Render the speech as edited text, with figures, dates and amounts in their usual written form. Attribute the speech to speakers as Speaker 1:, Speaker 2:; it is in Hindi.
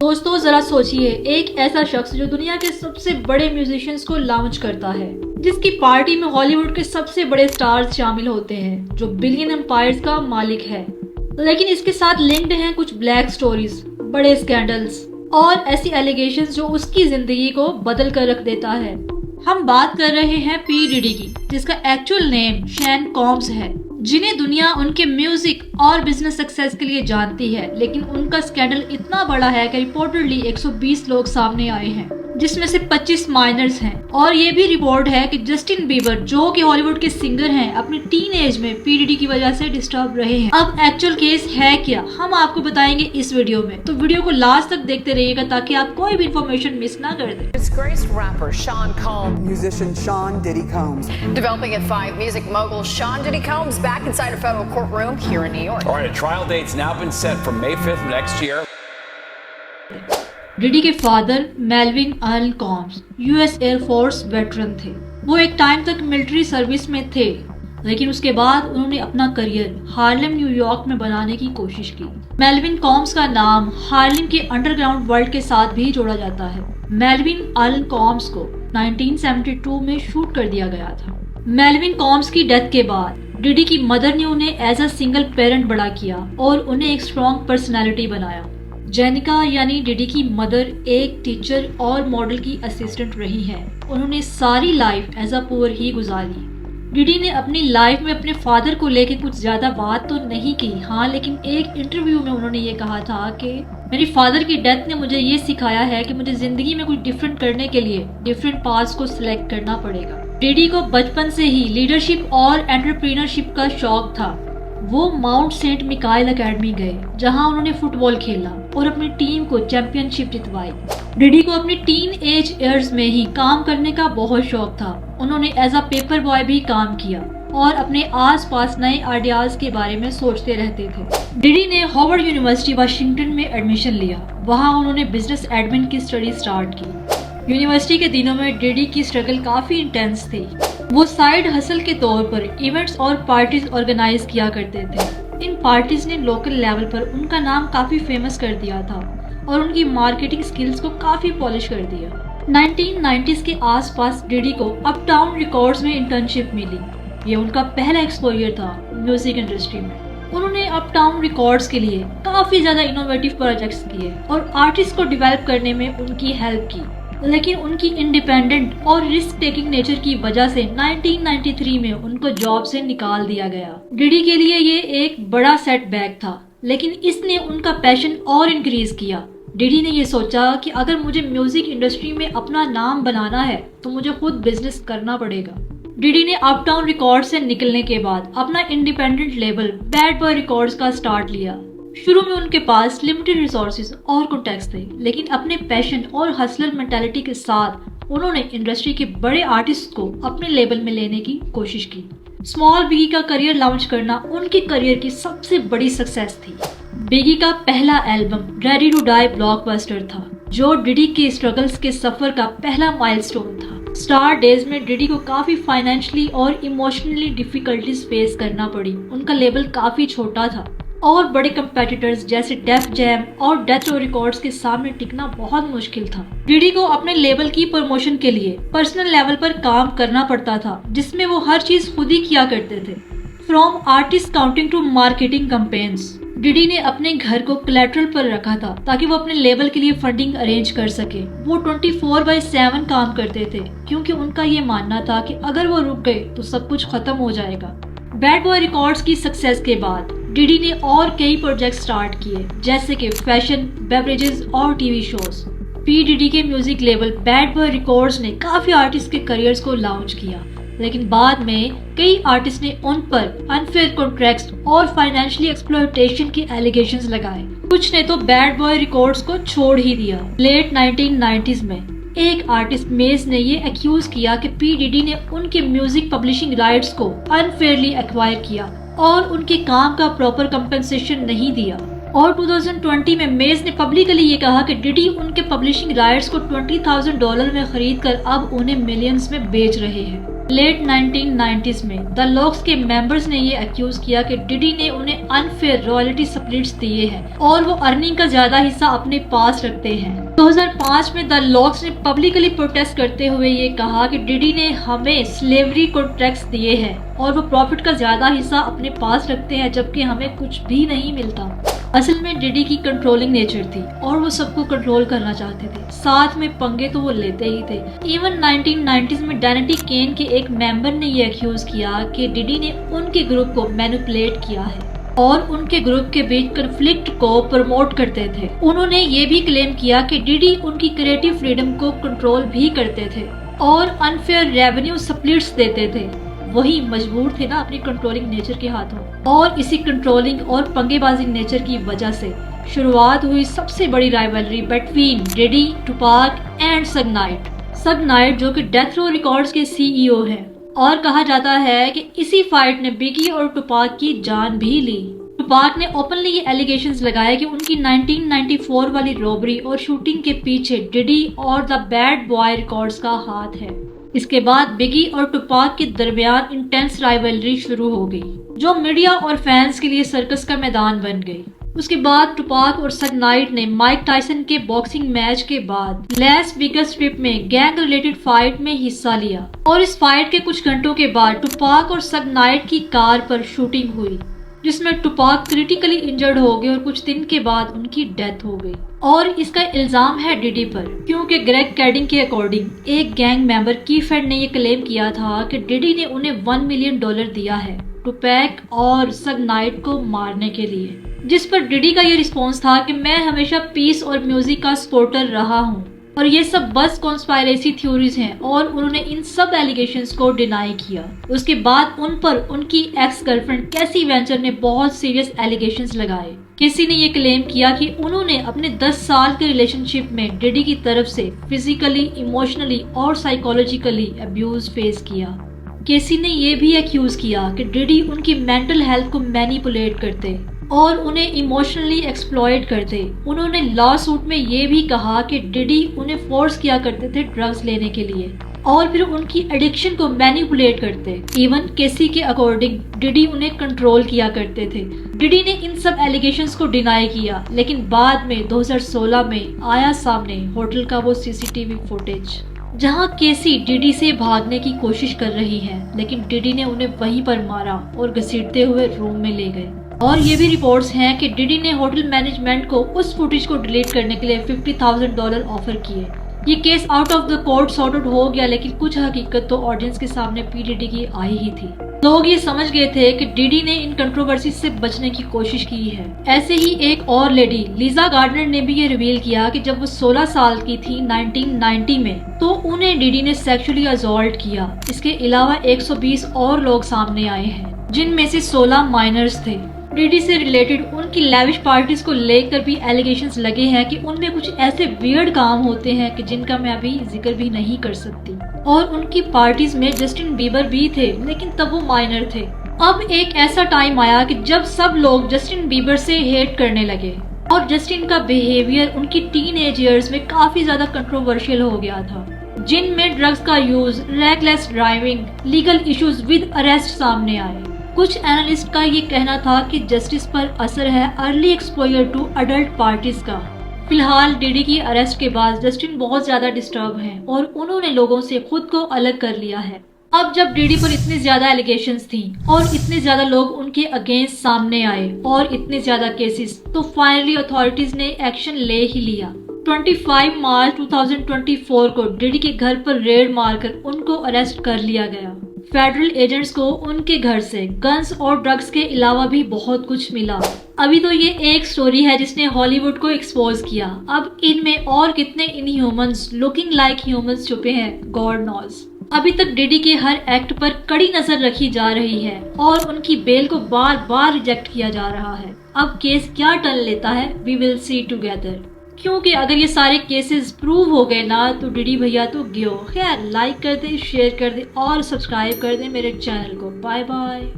Speaker 1: दोस्तों जरा सोचिए, एक ऐसा शख्स जो दुनिया के सबसे बड़े म्यूजिशियंस को लॉन्च करता है, जिसकी पार्टी में हॉलीवुड के सबसे बड़े स्टार्स शामिल होते हैं, जो बिलियन एम्पायर्स का मालिक है, लेकिन इसके साथ लिंक्ड हैं कुछ ब्लैक स्टोरीज, बड़े स्कैंडल्स और ऐसी एलिगेशंस जो उसकी जिंदगी को बदल कर रख देता है। हम बात कर रहे हैं पी डिडी की, जिसका एक्चुअल नेम शैन कॉम्स है, जिन्हें दुनिया उनके म्यूजिक और बिजनेस सक्सेस के लिए जानती है। लेकिन उनका स्कैंडल इतना बड़ा है कि रिपोर्टेडली 120 लोग सामने आए हैं, जिसमें से 25 माइनर्स हैं। और ये भी रिपोर्ट है कि जस्टिन बीबर, जो कि हॉलीवुड के सिंगर हैं, अपनी टीन एज में पी डिडी की वजह से डिस्टर्ब रहे हैं। अब एक्चुअल केस है क्या, हम आपको बताएंगे इस वीडियो में, तो वीडियो को लास्ट तक देखते रहिएगा ताकि आप कोई भी इंफॉर्मेशन मिस ना कर दें।
Speaker 2: Disgraced rapper Sean Combs.
Speaker 3: Musician Sean Diddy Combs.
Speaker 2: Developing at 5, music mogul Sean Diddy Combs back inside a federal courtroom here in New York.
Speaker 4: All right, a trial date's now been set for May 5th next year.
Speaker 1: Diddy के father Melvin Earl Combs US air force veteran थे। वो एक टाइम तक मिलिट्री सर्विस में थे, लेकिन उसके बाद उन्होंने अपना करियर हार्लेम न्यूयॉर्क में बनाने की कोशिश की। मेलविन कॉम्स का नाम हार्लेम के अंडरग्राउंड वर्ल्ड के साथ भी जोड़ा जाता है। मेलविन अर्ल कॉम्स को 1972 में शूट कर दिया गया था। मेलविन कॉम्स की डेथ के बाद डिडी की मदर ने उन्हें एज अ सिंगल पेरेंट बड़ा किया और उन्हें एक स्ट्रॉन्ग पर्सनैलिटी बनाया। जेनिका यानी डिडी की मदर एक टीचर और मॉडल की असिस्टेंट रही है। उन्होंने सारी लाइफ एज अ पुअर ही गुजारी। डिडी ने अपनी लाइफ में अपने फादर को लेके कुछ ज्यादा बात तो नहीं की, हाँ, लेकिन एक इंटरव्यू में उन्होंने ये कहा था कि मेरी फादर की डेथ ने मुझे ये सिखाया है कि मुझे जिंदगी में कुछ डिफरेंट करने के लिए डिफरेंट पाथ्स को सिलेक्ट करना पड़ेगा। डिडी को बचपन से ही लीडरशिप और एंटरप्रेन्योरशिप का शौक था। वो माउंट सेंट मिकाइल एकेडमी गए, जहां उन्होंने फुटबॉल खेला और अपनी टीम को चैंपियनशिप जितवाई। डिडी को अपनी टीन एज ईयर्स में ही काम करने का बहुत शौक था। उन्होंने एज अ पेपर बॉय भी काम किया और अपने आसपास नए आइडियाज के बारे में सोचते रहते थे। डिडी ने हार्वर्ड यूनिवर्सिटी वाशिंगटन में एडमिशन लिया। वहां उन्होंने बिजनेस एडमिन की स्टडी स्टार्ट की। यूनिवर्सिटी के दिनों में डिडी की स्ट्रगल काफी इंटेंस थी। वो साइड हसल के तौर पर इवेंट्स और पार्टीज ऑर्गेनाइज किया करते थे। इन पार्टीज ने लोकल लेवल पर उनका नाम काफी फेमस कर दिया था और उनकी मार्केटिंग स्किल्स को काफी पॉलिश कर दिया। 1990s के आसपास डिडी को अपटाउन रिकॉर्ड्स में इंटर्नशिप मिली। ये उनका पहला एक्सपोजर था म्यूजिक इंडस्ट्री में। उन्होंने अपटाउन रिकॉर्ड्स के लिए काफी ज्यादा इनोवेटिव प्रोजेक्ट्स किए और आर्टिस्ट को डेवलप करने में उनकी हेल्प की, लेकिन उनकी इंडिपेंडेंट और रिस्क टेकिंग नेचर की वजह से 1993 में उनको जॉब से निकाल दिया गया। डिडी के लिए ये एक बड़ा सेटबैक था, लेकिन इसने उनका पैशन और इंक्रीज किया। डिडी ने ये सोचा कि अगर मुझे म्यूजिक इंडस्ट्री में अपना नाम बनाना है तो मुझे खुद बिजनेस करना पड़ेगा। डिडी ने अपटाउन रिकॉर्ड से निकलने के बाद अपना independent label bad boy records का स्टार्ट लिया। शुरू में उनके पास लिमिटेड रिसोर्सेज और कॉन्टैक्ट्स थे, लेकिन अपने पैशन और हसलर मेंटालिटी के साथ उन्होंने इंडस्ट्री के बड़े आर्टिस्ट को अपने लेबल में लेने की कोशिश की। स्मॉल बिगी का करियर लॉन्च करना उनके करियर की सबसे बड़ी सक्सेस थी। बिगी का पहला album ready to die blockbuster था, जो डिडी के स्ट्रगल्स के सफर का पहला माइलस्टोन था। स्टार डेज में डिडी को काफी फाइनेंशियली और इमोशनली डिफिकल्टीज फेस करना पड़ी। उनका लेबल काफी छोटा था और बड़े कंपेटिटर्स जैसे डेफ जैम और डेथ रो रिकॉर्ड्स के सामने टिकना बहुत मुश्किल था। डिडी को अपने लेबल की प्रमोशन के लिए पर्सनल लेवल पर काम करना पड़ता था, जिसमें वो हर चीज खुद ही किया करते थे, from artist counting to marketing campaigns. Diddy ने अपने घर को कोलैटरल पर रखा था ताकि वो अपने लेबल के लिए फंडिंग अरेंज कर सके। वो 24/7 काम करते थे, क्योंकि उनका ये मानना था कि अगर वो रुक गए तो सब कुछ खत्म हो जाएगा। बैड बॉय रिकॉर्ड्स की सक्सेस के बाद डिडी ने और कई प्रोजेक्ट स्टार्ट किए, जैसे कि फैशन, बेवरेजेस और टीवी शोज। पी डिडी के music label bad boy records ने काफी आर्टिस्ट के करियर्स को लॉन्च किया, लेकिन बाद में कई आर्टिस्ट ने उन पर अनफेयर कॉन्ट्रैक्ट्स और फाइनेंशियली एक्सप्लॉयटेशन के एलिगेशंस लगाए। कुछ ने तो बैड बॉय रिकॉर्ड्स को छोड़ ही दिया। लेट 1990s में एक आर्टिस्ट मेज ने ये एक्यूज किया कि पी डिडी ने उनके म्यूजिक पब्लिशिंग राइट्स को अनफेयरली एक्वायर किया और उनके काम का प्रॉपर कंपेंसेशन नहीं दिया। और 2020 में मेज ने पब्लिकली ये कहा कि डिडी उनके पब्लिशिंग राइट्स को $20,000 में खरीद कर अब उन्हें मिलियंस में बेच रहे हैं। लेट 1990s में द लॉक्स के मेंबर्स ने ये एक्यूज किया कि डिडी ने उन्हें अनफेयर रॉयल्टी स्प्लिट्स दिए हैं और वो अर्निंग का ज्यादा हिस्सा अपने पास रखते हैं। 2005 में द लॉक्स ने पब्लिकली प्रोटेस्ट करते हुए ये कहा कि डिडी ने हमें स्लेवरी कॉन्ट्रैक्ट्स दिए हैं और वो प्रॉफिट का ज्यादा हिस्सा अपने पास रखते हैं जबकि हमें कुछ भी नहीं मिलता। असल में डिडी की कंट्रोलिंग नेचर थी और वो सबको कंट्रोल करना चाहते थे, साथ में पंगे तो वो लेते ही थे। इवन 1990s में डैनिटी केन के एक मेंबर ने ये एक्यूज किया कि डिडी ने उनके ग्रुप को मैनिपुलेट किया है और उनके ग्रुप के बीच कन्फ्लिक्ट को प्रमोट करते थे। उन्होंने ये भी क्लेम किया कि डिडी उनकी क्रिएटिव फ्रीडम को कंट्रोल भी करते थे और अनफेयर रेवेन्यू स्प्लिट्स देते थे। वही मजबूर थे ना अपनी कंट्रोलिंग नेचर के हाथों। और इसी कंट्रोलिंग और पंगेबाजी नेचर की वजह से शुरुआत हुई सबसे बड़ी राइवलरी बिटवीन डिडी, टुपाक एंड सग नाइट। सग नाइट जो कि डेथ रो रिकॉर्ड्स के सीईओ हैं और कहा जाता है कि इसी फाइट ने बिगी और टुपाक की जान भी ली। टुपाक ने ओपनली ये एलिगेशंस लगाए कि उनकी 1994 वाली रॉबरी और शूटिंग के पीछे डिडी और द बैड बॉय रिकॉर्ड्स का हाथ है। इसके बाद बिगी और टुपाक के दरमियान इंटेंस राइवलरी शुरू हो गई जो मीडिया और फैंस के लिए सर्कस का मैदान बन गई। उसके बाद टुपाक और सग नाइट ने माइक टायसन के बॉक्सिंग मैच के बाद लास वेगास स्ट्रिप में गैंग रिलेटेड फाइट में हिस्सा लिया और इस फाइट के कुछ घंटों के बाद टुपाक और सग नाइट की कार पर शूटिंग हुई जिसमें टुपाक क्रिटिकली इंजर्ड हो गए और कुछ दिन के बाद उनकी डेथ हो गई। और इसका इल्जाम है डिडी पर क्योंकि ग्रेग कैडिंग के अकॉर्डिंग एक गैंग मेंबर कीफेड ने ये क्लेम किया था कि डिडी ने उन्हें $1 मिलियन दिया है टुपैक और सग नाइट को मारने के लिए, जिस पर डिडी का ये रिस्पॉन्स था कि मैं हमेशा पीस और म्यूजिक का सपोर्टर रहा हूँ और ये सब बस कॉन्स्पायरेसी थ्योरीज हैं और उन्होंने इन सब एलिगेशंस को डिनाई किया। उसके बाद उन पर उनकी एक्स गर्लफ्रेंड कैसी वेंचर ने बहुत सीरियस एलिगेशंस लगाए। किसी ने ये क्लेम किया कि उन्होंने अपने 10 साल के रिलेशनशिप में डिडी की तरफ से फिजिकली, इमोशनली और साइकोलॉजिकली अब्यूज फेस किया। केसी ने ये भी एक्यूज किया कि डिडी उनकी मेंटल हेल्थ को मैनिपुलेट करते और उन्हें इमोशनली एक्सप्लॉइट करते। उन्होंने लॉ सूट में ये भी कहा कि डिडी उन्हें फोर्स किया करते थे ड्रग्स लेने के लिए और फिर उनकी एडिक्शन को मैनिपुलेट करते। इवन केसी के अकॉर्डिंग डिडी उन्हें कंट्रोल किया करते थे। डिडी ने इन सब एलिगेशंस को डिनाई किया लेकिन बाद में 2016 में आया सामने होटल का वो सीसीटीवी फुटेज जहां केसी डिडी से भागने की कोशिश कर रही है लेकिन डिडी ने उन्हें वहीं पर मारा और घसीटते हुए रूम में ले गए। और ये भी रिपोर्ट्स हैं कि डिडी ने होटल मैनेजमेंट को उस फुटेज को डिलीट करने के लिए $50,000 ऑफर किए। ये case out of the court sort out हो गया लेकिन कुछ हकीकत तो ऑडियंस के सामने पी डिडी की आई ही थी। लोग ये समझ गए थे कि डिडी ने इन कंट्रोवर्सी से बचने की कोशिश की है। ऐसे ही एक और लेडी लीजा गार्डनर ने भी ये रिवील किया कि जब वो 16 साल की थी 1990 में तो उन्हें डिडी ने सेक्सुअली असॉल्ट किया। इसके अलावा 120 और लोग सामने आए हैं जिनमें से 16 माइनर्स थे। डिडी से रिलेटेड उनकी लेविश पार्टीज को लेकर भी एलिगेशंस लगे हैं कि उनमें कुछ ऐसे वियर्ड काम होते हैं कि जिनका मैं अभी जिक्र भी नहीं कर सकती। और उनकी पार्टीज में जस्टिन बीबर भी थे लेकिन तब वो माइनर थे। अब एक ऐसा टाइम आया कि जब सब लोग जस्टिन बीबर से हेट करने लगे और जस्टिन का बिहेवियर उनकी टीनेज ईयर्स में काफी ज्यादा कंट्रोवर्शियल हो गया था जिनमें ड्रग्स का use, reckless driving, legal issues with arrest सामने आए। कुछ एनालिस्ट का ये कहना था कि जस्टिस पर असर है early exposure to adult parties का। फिलहाल डिडी की अरेस्ट के बाद जस्टिन बहुत ज्यादा डिस्टर्ब हैं और उन्होंने लोगों से खुद को अलग कर लिया है। अब जब डिडी पर इतनी ज्यादा एलिगेशंस थी और इतने ज्यादा लोग उनके अगेंस्ट सामने आए और इतने ज्यादा केसेस, तो फाइनली अथॉरिटीज ने एक्शन ले ही लिया। 25 मार्च 2024 को डिडी के घर पर रेड मारकर उनको अरेस्ट कर लिया गया। फेडरल एजेंट्स को उनके घर से गन्स और ड्रग्स के अलावा भी बहुत कुछ मिला। अभी तो ये एक स्टोरी है जिसने हॉलीवुड को एक्सपोज किया। अब इनमें और कितने इनह्यूमन्स लुकिंग लाइक ह्यूमंस छुपे हैं, गॉड नोज। अभी तक डिडी के हर एक्ट पर कड़ी नजर रखी जा रही है और उनकी बेल को बार बार रिजेक्ट किया जा रहा है। अब केस क्या टर्न लेता है, वी विल सी टुगेदर। क्योंकि अगर ये सारे केसेस प्रूव हो गए ना तो डिडी भैया तो गयो। खैर, लाइक कर दे, शेयर कर दे और सब्सक्राइब कर दे मेरे चैनल को। Bye bye.